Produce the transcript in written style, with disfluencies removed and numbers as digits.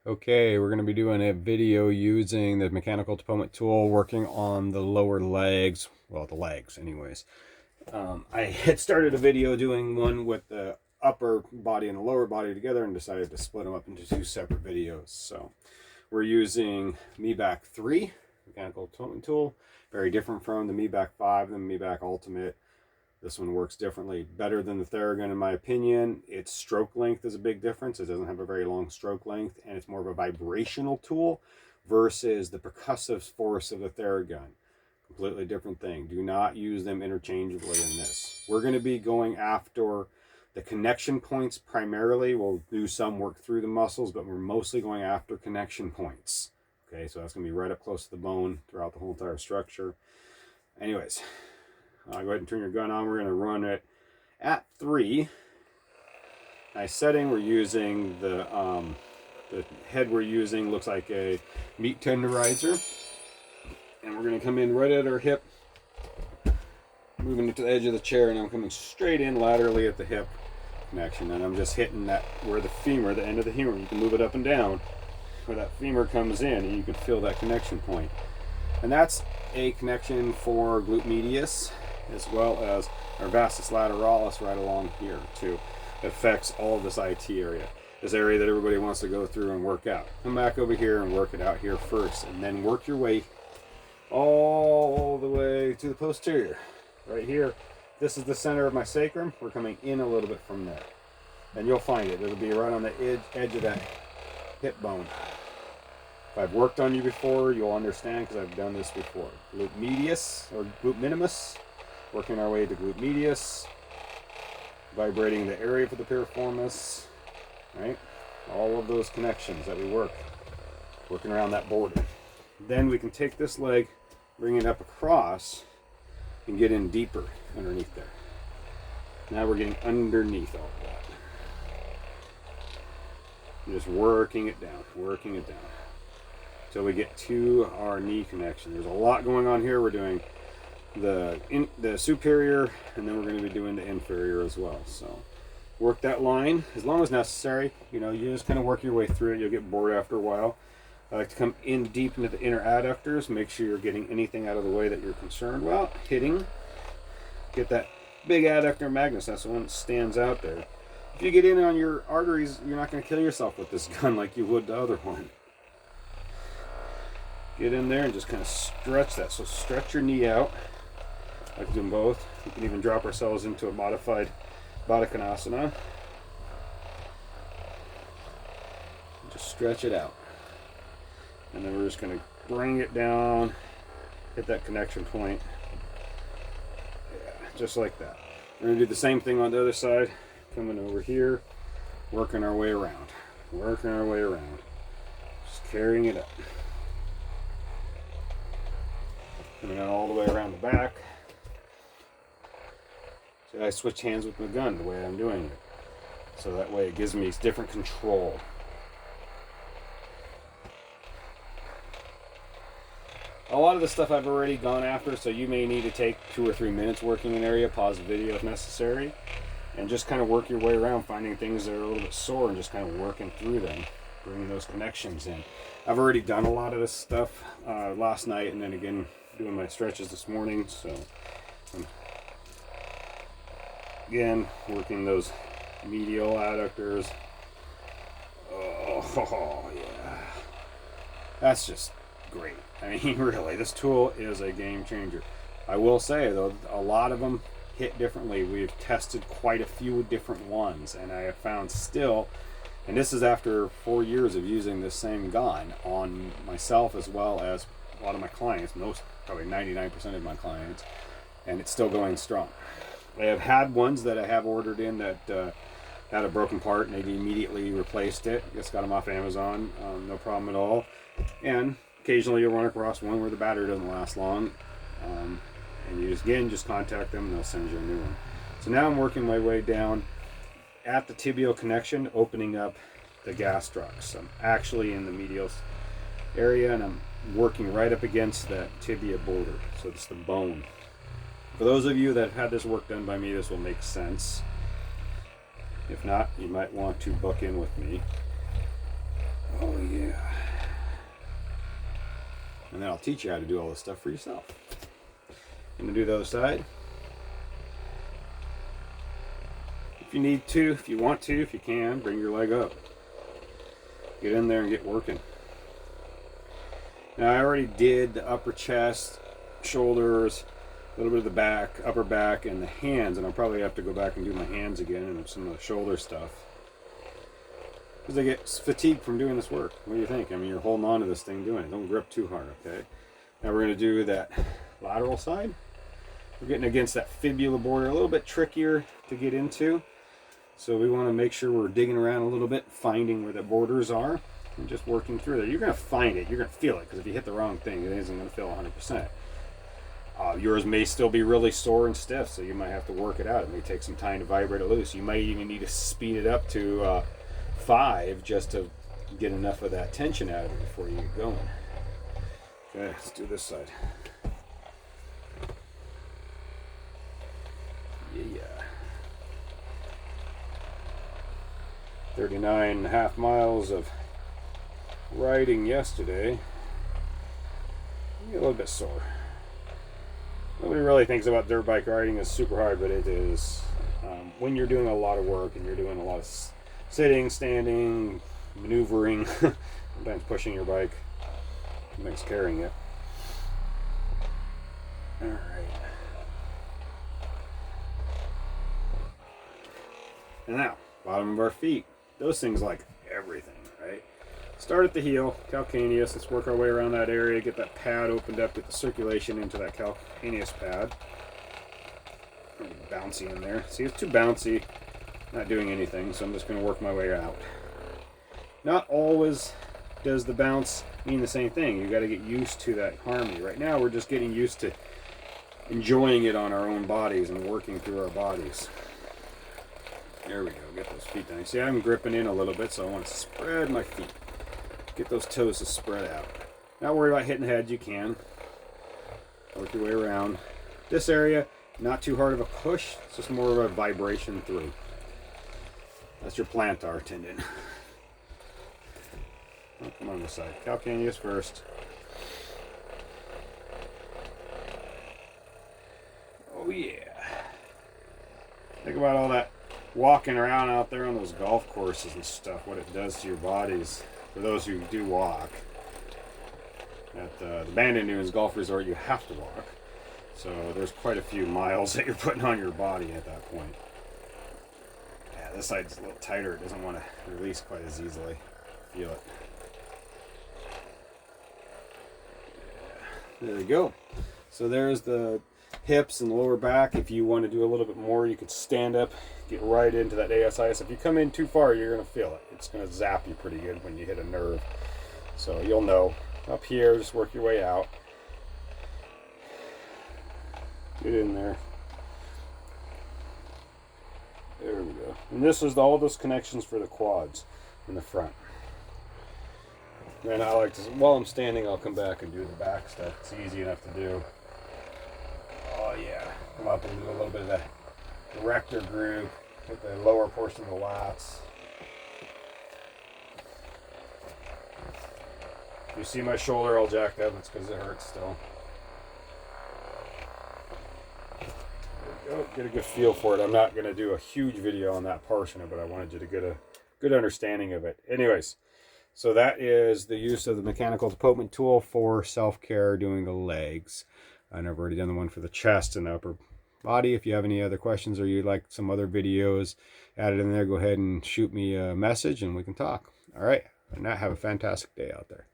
Okay, we're going to be doing a video using the mechanical tapotement tool, working on the lower legs, well, the legs anyways. I had started a video doing one with the upper body and the lower body together and decided to split them up into two separate videos. So we're using MeBack 3 mechanical tapotement tool, very different from the MeBack 5 and the MeBack Ultimate. This one works differently, better than the Theragun in my opinion. Its stroke length is a big difference. It doesn't have a very long stroke length, and it's more of a vibrational tool versus the percussive force of the Theragun. Completely different thing. Do not use them interchangeably in this. We're going to be going after the connection points primarily. We'll do some work through the muscles, but we're mostly going after connection points. Okay, so that's going to be right up close to the bone throughout the whole entire structure. Anyways, go ahead and turn your gun on. We're going to run it at 3. Nice setting. We're using the head we're using looks like a meat tenderizer. And we're going to come in right at our hip, moving it to the edge of the chair, and I'm coming straight in laterally at the hip connection. And I'm just hitting that where the femur, the end of the femur, you can move it up and down, where that femur comes in, and you can feel that connection point. And that's a connection for glute medius, as well as our vastus lateralis right along here too. It affects all of this IT area, this area that everybody wants to go through and work out. Come back over here and work it out here first, and then work your way all the way to the posterior. Right here, this is the center of my sacrum. We're coming in a little bit from there. And you'll find it. It'll be right on the edge of that hip bone. If I've worked on you before, you'll understand because I've done this before. Glute medius or glute minimus. Working our way to glute medius, vibrating the area for the piriformis, right? All of those connections that we working around that border. Then we can take this leg, bring it up across, and get in deeper underneath there. Now we're getting underneath all of that. And just working it down, until we get to our knee connection. There's a lot going on here. We're doing the superior, and then we're going to be doing the inferior as well. So work that line as long as necessary. You know, you just kind of work your way through it. You'll get bored after a while. I like to come in deep into the inner adductors, make sure you're getting anything out of the way that you're concerned about hitting. Get that big adductor magnus, that's the one that stands out there. If you get in on your arteries, you're not going to kill yourself with this gun like you would the other one. Get in there and just kind of stretch that. So stretch your knee out. I can do them both. We can even drop ourselves into a modified Baddha Konasana. Just stretch it out. And then we're just going to bring it down, hit that connection point. Yeah, just like that. We're going to do the same thing on the other side. Coming over here, working our way around. Just carrying it up. Coming out all the way around the back. So I switch hands with my gun the way I'm doing it. So that way it gives me different control. A lot of the stuff I've already gone after, so you may need to take 2 or 3 minutes working an area, pause the video if necessary, and just kind of work your way around, finding things that are a little bit sore and just kind of working through them, bringing those connections in. I've already done a lot of this stuff last night, and then again doing my stretches this morning, so again working those medial adductors. Oh yeah, that's just great. I mean, really, this tool is a game changer. I will say though, a lot of them hit differently. We've tested quite a few different ones, and I have found still, and this is after 4 years of using this same gun on myself as well as a lot of my clients, probably 99% of my clients, and it's still going strong. I have had ones that I have ordered in that had a broken part, and they immediately replaced it. Just got them off Amazon, no problem at all. And occasionally you'll run across one where the battery doesn't last long, and you just contact them and they'll send you a new one. So now I'm working my way down at the tibial connection, opening up the gastrocs. I'm actually in the medial area, and I'm working right up against that tibia border, so it's the bone. For those of you that have had this work done by me, this will make sense. If not, you might want to buck in with me. Oh yeah. And then I'll teach you how to do all this stuff for yourself. I'm going to do the other side. If you need to, if you want to, if you can, bring your leg up. Get in there and get working. Now I already did the upper chest, shoulders, a little bit of the back, upper back, and the hands, and I'll probably have to go back and do my hands again and some of the shoulder stuff. Because I get fatigued from doing this work. What do you think? I mean, you're holding on to this thing doing it. Don't grip too hard, okay? Now we're going to do that lateral side. We're getting against that fibula border, a little bit trickier to get into. So we want to make sure we're digging around a little bit, finding where the borders are, and just working through there. You're going to find it. You're going to feel it, because if you hit the wrong thing, it isn't going to feel 100%. Yours may still be really sore and stiff, so you might have to work it out. It may take some time to vibrate it loose. You might even need to speed it up to 5 just to get enough of that tension out of it before you get going. Okay, let's do this side. Yeah. 39.5 miles of riding yesterday. A little bit sore. Nobody really thinks about dirt bike riding as super hard, but it is. When you're doing a lot of work and you're doing a lot of sitting, standing, maneuvering, sometimes pushing your bike, sometimes carrying it. All right. And now, bottom of our feet. Those things like everything, right? Start at the heel, calcaneus. Let's work our way around that area, get that pad opened up, get the circulation into that calcaneus pad. Really bouncy in there. See, it's too bouncy. Not doing anything, so I'm just going to work my way out. Not always does the bounce mean the same thing. You got to get used to that harmony. Right now, we're just getting used to enjoying it on our own bodies and working through our bodies. There we go. Get those feet down. You see, I'm gripping in a little bit, so I want to spread my feet. Get those toes to spread out. Not worry about hitting heads. You can. Work your way around. This area, not too hard of a push. It's just more of a vibration through. That's your plantar tendon. Oh, come on this side. Calcaneus first. Oh yeah. Think about all that walking around out there on those golf courses and stuff, what it does to your bodies. For those who do walk. At the Bandon Dunes Golf Resort, you have to walk. So there's quite a few miles that you're putting on your body at that point. Yeah, this side's a little tighter. It doesn't want to release quite as easily. Feel it. Yeah, there we go. So there's the hips and the lower back. If you want to do a little bit more, you could stand up, get right into that ASIS. If you come in too far, you're going to feel it. It's going to zap you pretty good when you hit a nerve. So you'll know. Up here, just work your way out. Get in there. There we go. And this is all those connections for the quads in the front. Then I like to, while I'm standing, I'll come back and do the back stuff. It's easy enough to do. Oh yeah. Come up and do a little bit of the erector groove with the lower portion of the lats. You see my shoulder all jacked up, it's because it hurts still. There we go. Get a good feel for it. I'm not going to do a huge video on that portion of it, but I wanted you to get a good understanding of it. Anyways, so that is the use of the mechanical tapotement tool for self-care doing the legs. And I've already done the one for the chest and the upper body. If you have any other questions or you'd like some other videos added in there, go ahead and shoot me a message and we can talk. All right. And now have a fantastic day out there.